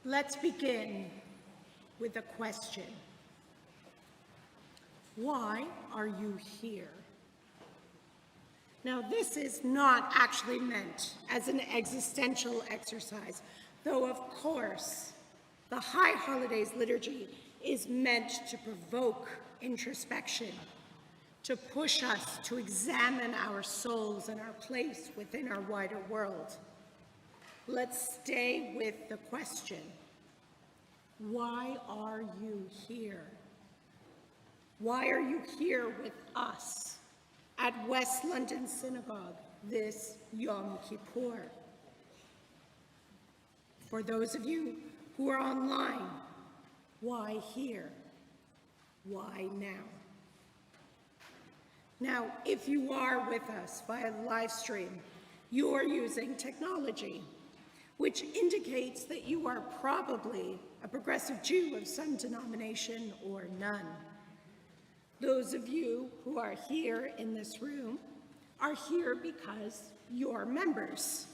Let's begin with a question. Why are you here? Now, this is not actually meant as an existential exercise, though, of course, the High Holidays liturgy is meant to provoke introspection, to push us to examine our souls and our place within our wider world. Let's stay with the question, why are you here? Why are you here with us at West London Synagogue this Yom Kippur? For those of you who are online, why here? Why now? Now, if you are with us via live stream, you are using technology, which indicates that you are probably a progressive Jew of some denomination or none. Those of you who are here in this room are here because you're members,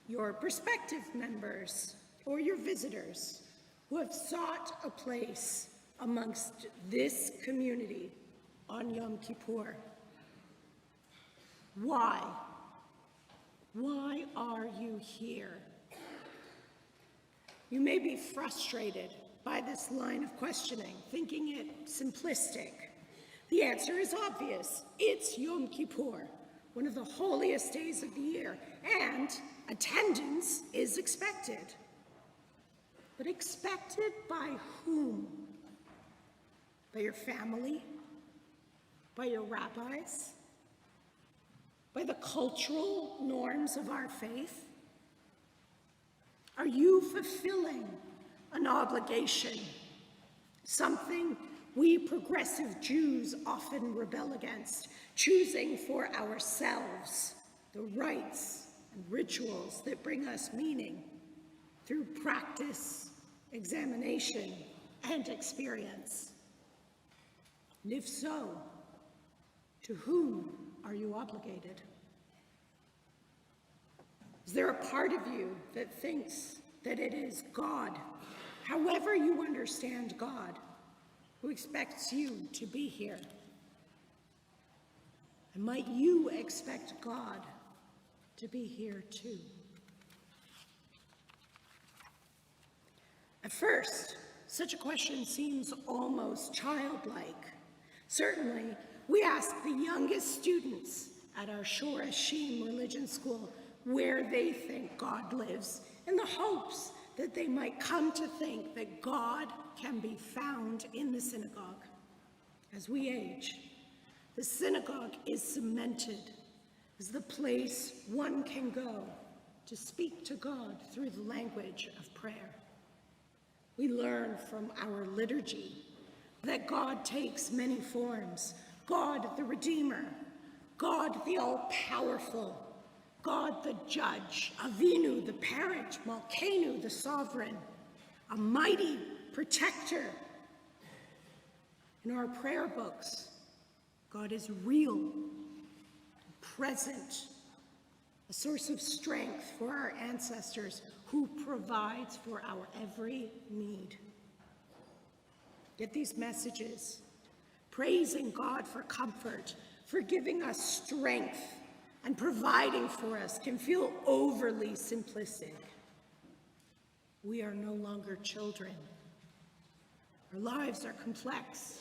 your prospective members, or your visitors who have sought a place amongst this community on Yom Kippur. Why? Why are you here? You may be frustrated by this line of questioning, thinking it simplistic. The answer is obvious. It's Yom Kippur, one of the holiest days of the year, and attendance is expected. But expected by whom? By your family? By your rabbis? By the cultural norms of our faith? Are you fulfilling an obligation, something we progressive Jews often rebel against, choosing for ourselves the rites and rituals that bring us meaning through practice, examination, and experience? And if so, to whom are you obligated? Is there a part of you that thinks that it is God, however you understand God, who expects you to be here? And might you expect God to be here too? At first, such a question seems almost childlike. Certainly, we ask the youngest students at our Shorashim religion school where they think God lives, in the hopes that they might come to think that God can be found in the synagogue. As we age, the synagogue is cemented as the place one can go to speak to God through the language of prayer. We learn from our liturgy that God takes many forms: God the Redeemer, God the All-Powerful, God the Judge, Avinu the Parent, Malkeinu the Sovereign, a mighty protector. In our prayer books, God is real, present, a source of strength for our ancestors, who provides for our every need. Yet these messages, praising God for comfort, for giving us strength, and providing for us, can feel overly simplistic. We are no longer children. Our lives are complex,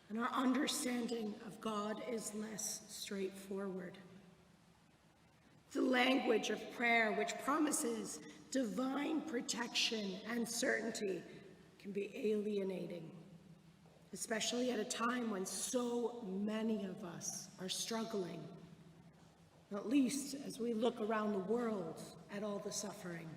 and our understanding of God is less straightforward. The language of prayer, which promises divine protection and certainty, can be alienating, especially at a time when so many of us are struggling, not least as we look around the world at all the suffering.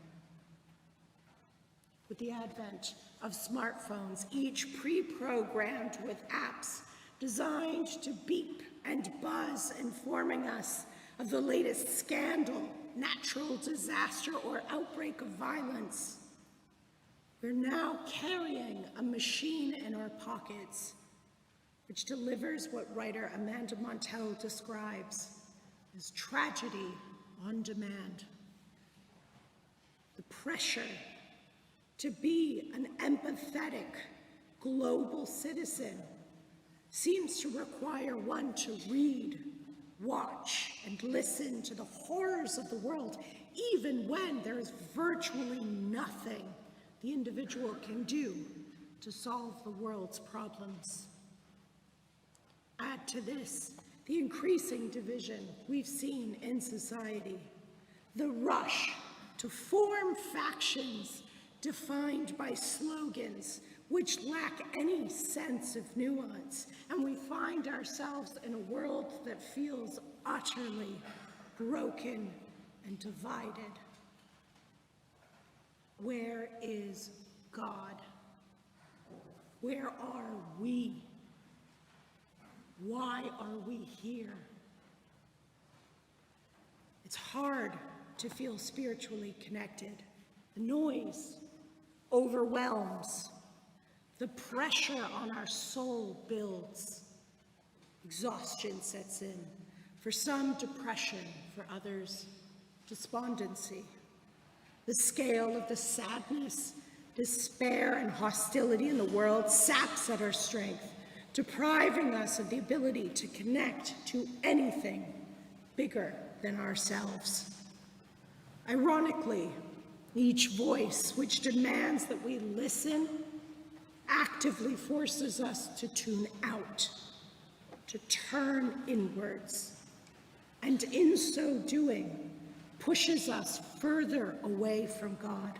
With the advent of smartphones, each pre-programmed with apps designed to beep and buzz, informing us of the latest scandal, natural disaster, or outbreak of violence, we're now carrying a machine in our pockets which delivers what writer Amanda Montell describes as tragedy on demand. The pressure To be an empathetic global citizen seems to require one to read, watch, and listen to the horrors of the world, even when there is virtually nothing the individual can do to solve the world's problems. Add to this the increasing division we've seen in society, the rush to form factions defined by slogans which lack any sense of nuance, and we find ourselves in a world that feels utterly broken and divided. Where is God? Where are we? Why are we here? It's hard to feel spiritually connected. The noise overwhelms. The pressure on our soul builds. Exhaustion sets in. For some, depression. For others, despondency. The scale of the sadness, despair, and hostility in the world saps at our strength, depriving us of the ability to connect to anything bigger than ourselves. Ironically, each voice which demands that we listen actively forces us to tune out, to turn inwards, and in so doing, pushes us further away from God.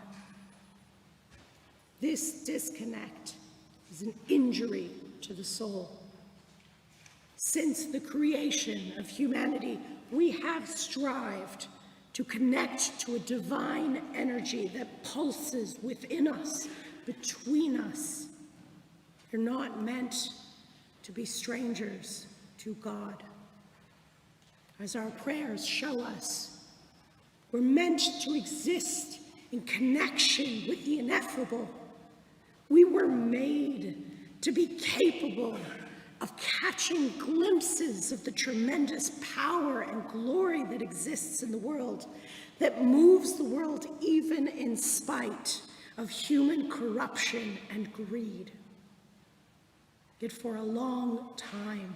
This disconnect is an injury to the soul. Since the creation of humanity, we have strived to connect to a divine energy that pulses within us, between us. We're not meant to be strangers to God. As our prayers show us, we're meant to exist in connection with the ineffable. We were made to be capable of catching glimpses of the tremendous power and glory that exists in the world, that moves the world even in spite of human corruption and greed. Yet for a long time,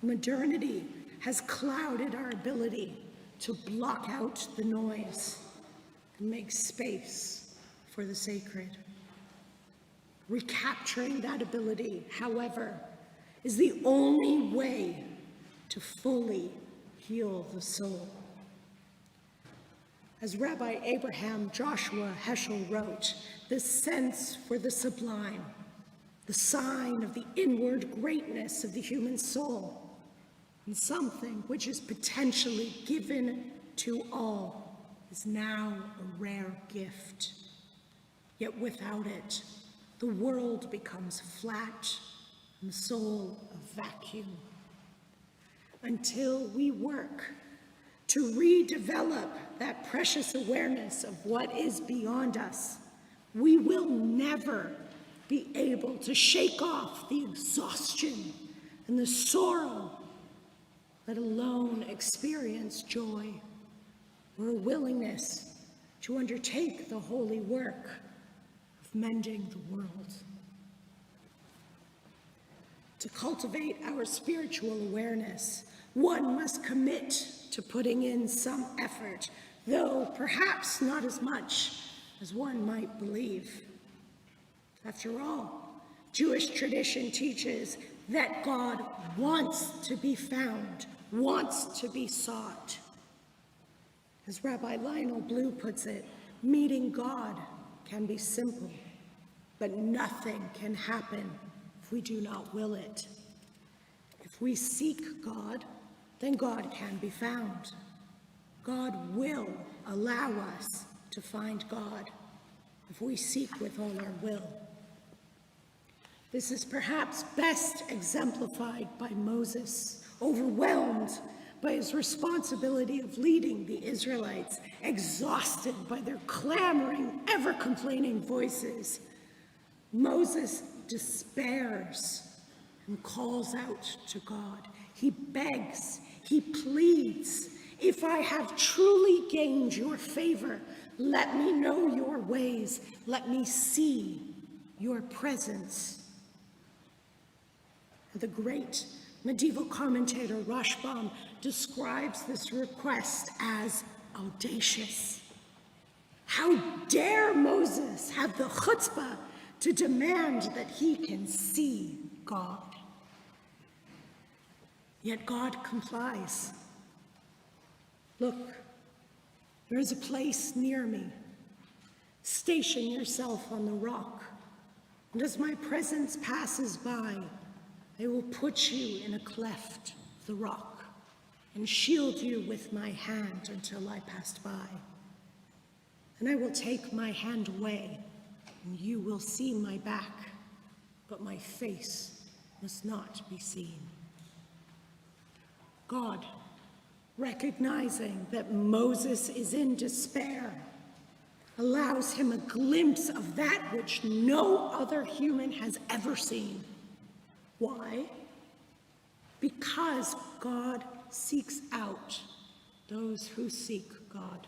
modernity has clouded our ability to block out the noise and make space for the sacred. Recapturing that ability, however, is the only way to fully heal the soul. As Rabbi Abraham Joshua Heschel wrote, the sense for the sublime, the sign of the inward greatness of the human soul, and something which is potentially given to all, is now a rare gift. Yet without it, the world becomes flat and the soul a vacuum. Until we work to redevelop that precious awareness of what is beyond us, we will never be able to shake off the exhaustion and the sorrow, let alone experience joy or a willingness to undertake the holy work of mending the world. To cultivate our spiritual awareness, one must commit to putting in some effort, though perhaps not as much as one might believe. After all, Jewish tradition teaches that God wants to be found, wants to be sought. As Rabbi Lionel Blue puts it, meeting God can be simple, but nothing can happen if we do not will it. If we seek God, then God can be found. God will allow us to find God if we seek with all our will. This is perhaps best exemplified by Moses, overwhelmed by his responsibility of leading the Israelites, exhausted by their clamoring, ever-complaining voices. Moses despairs and calls out to God. He begs, he pleads, If I have truly gained your favor, let me know your ways. Let me see your presence. The great medieval commentator Rashbam describes this request as audacious. How dare Moses have the chutzpah to demand that he can see God? Yet God complies. Look, there is a place near me. Station yourself on the rock, and as my presence passes by, I will put you in a cleft of the rock and shield you with my hand until I passed by. And I will take my hand away, and you will see my back, but my face must not be seen. God, recognizing that Moses is in despair, allows him a glimpse of that which no other human has ever seen. Why? Because God seeks out those who seek God.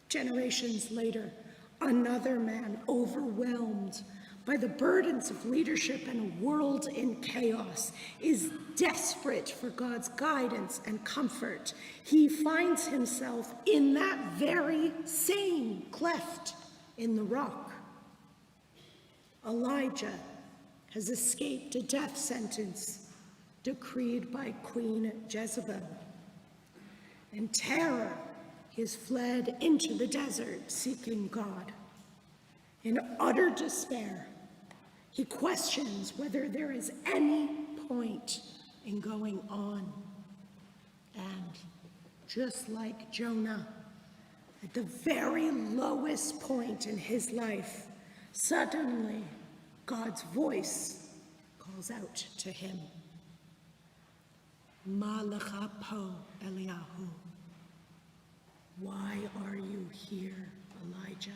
Generations later, another man overwhelmed by the burdens of leadership and a world in chaos is desperate for God's guidance and comfort. He finds himself in that very same cleft in the rock. Elijah has escaped a death sentence decreed by Queen Jezebel. In terror, he has fled into the desert seeking God. In utter despair, he questions whether there is any point in going on. And just like Jonah, at the very lowest point in his life, suddenly God's voice calls out to him. Ma lecha po, Eliyahu? Why are you here, Elijah?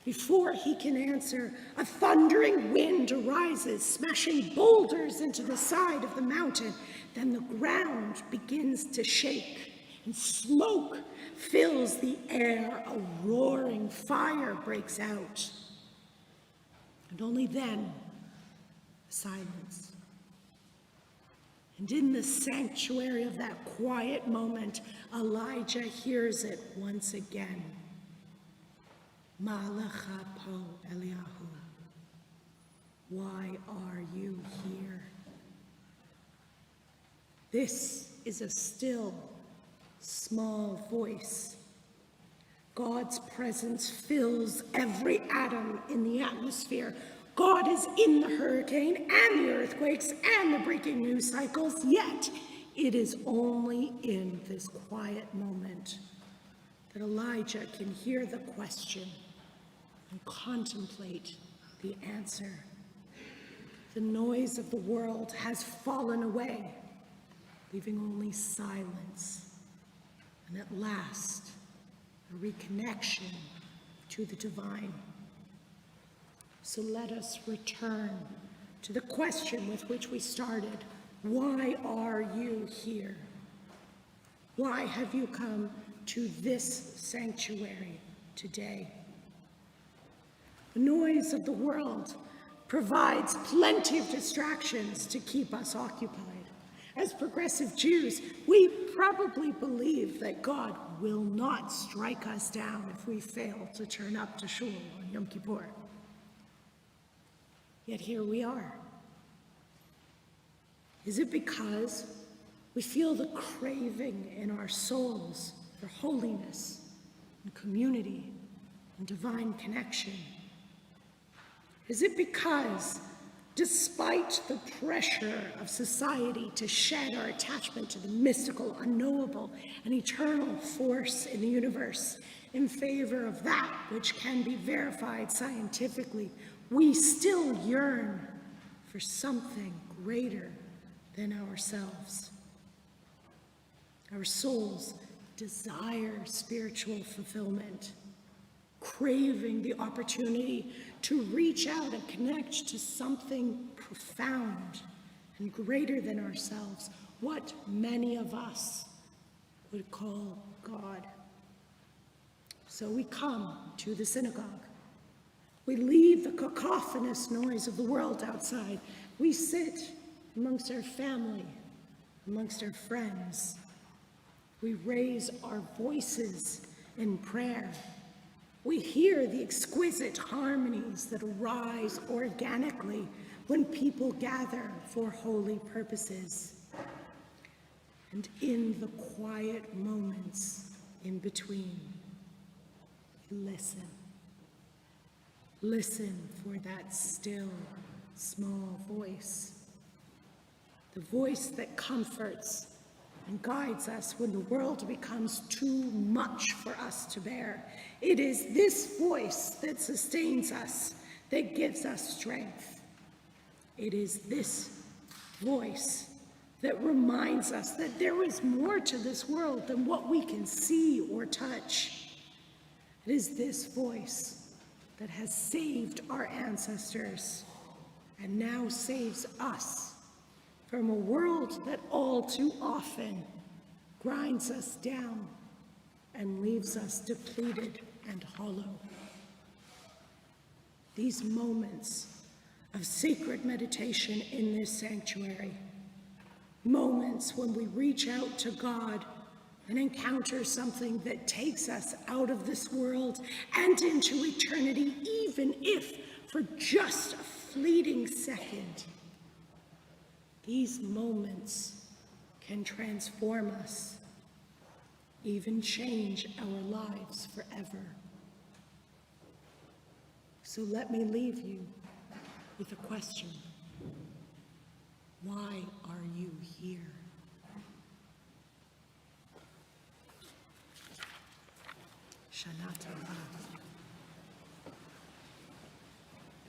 Before he can answer, a thundering wind arises, smashing boulders into the side of the mountain. Then the ground begins to shake, and smoke fills the air. A roaring fire breaks out. And only then, silence. And in the sanctuary of that quiet moment, Elijah hears it once again. Ma lecha po, Eliyahu? Why are you here? This is a still, small voice. God's presence fills every atom in the atmosphere. God is in the hurricane and the earthquakes and the breaking news cycles, yet it is only in this quiet moment that Elijah can hear the question and contemplate the answer. The noise of the world has fallen away, leaving only silence, and at last, a reconnection to the divine. So let us return to the question with which we started. Why are you here? Why have you come to this sanctuary today? The noise of the world provides plenty of distractions to keep us occupied. As progressive Jews, we probably believe that God will not strike us down if we fail to turn up to shul on Yom Kippur. Yet here we are. Is it because we feel the craving in our souls for holiness and community and divine connection? Is it because, despite the pressure of society to shed our attachment to the mystical, unknowable, and eternal force in the universe in favor of that which can be verified scientifically, we still yearn for something greater than ourselves? Our souls desire spiritual fulfillment, craving the opportunity to reach out and connect to something profound and greater than ourselves. what many of us would call God. So we come to the synagogue. We leave the cacophonous noise of the world outside. We sit amongst our family, amongst our friends. We raise our voices in prayer. We hear the exquisite harmonies that arise organically when people gather for holy purposes. And in the quiet moments in between, listen. Listen for that still, small voice. The voice that comforts and guides us when the world becomes too much for us to bear. It is this voice that sustains us, that gives us strength. It is this voice that reminds us that there is more to this world than what we can see or touch. It is this voice that has saved our ancestors and now saves us from a world that all too often grinds us down and leaves us depleted and hollow. These moments of sacred meditation in this sanctuary, moments when we reach out to God and encounter something that takes us out of this world and into eternity, even if for just a fleeting second. These moments can transform us, even change our lives forever. So let me leave you with a question. Why are you here? Shana Tova.